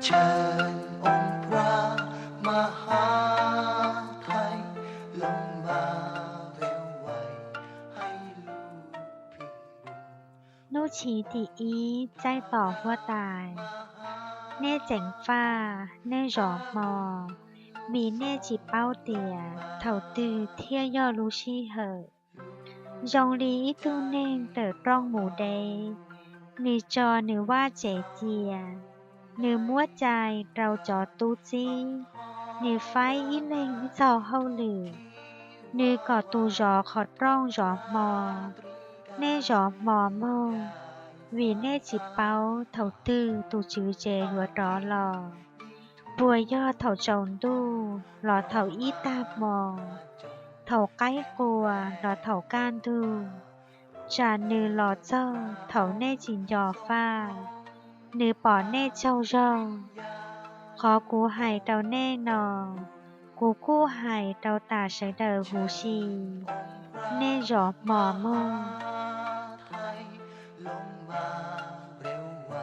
เชิญองค์พระมหาไทยลงมาเร็วไวให้ลูกพิมพ์บุญนู่ชีตีอีใจต่อหัวตายเน่เจ๋งฟ้าเน่หยอมอมีเน่จีเป้าเตียเถ่าตือเที่ยย่อรู้ชี่เหอะยองลีอีตู้เน่งเติร์กล้องหมูเดนือจอนือว่าเจเจียนือมั่วใจเราจอตู้จี้นือไฟอีเล่งอีเจ้าเฮาหลือนือก่อตูจอขอดร่องจอมอเน่จอมอโมvì nê chỉ bao thầu tư tu chữ chê hùa đó lò bùa do thầu chồng tu lò thầu y ta mò thầu cái cùa lò thầu can tu trà nư lò cho thầu nê chỉ nhỏ pha nư bỏ nê châu rau khó cú hải tàu nê nò cú hải tàu tà sấy đờ hú xì nê gió mò mô ลงมาเร็วไว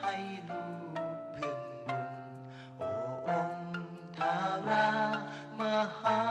ให้ลูกพึงบุญโอ้องค์ทารามหา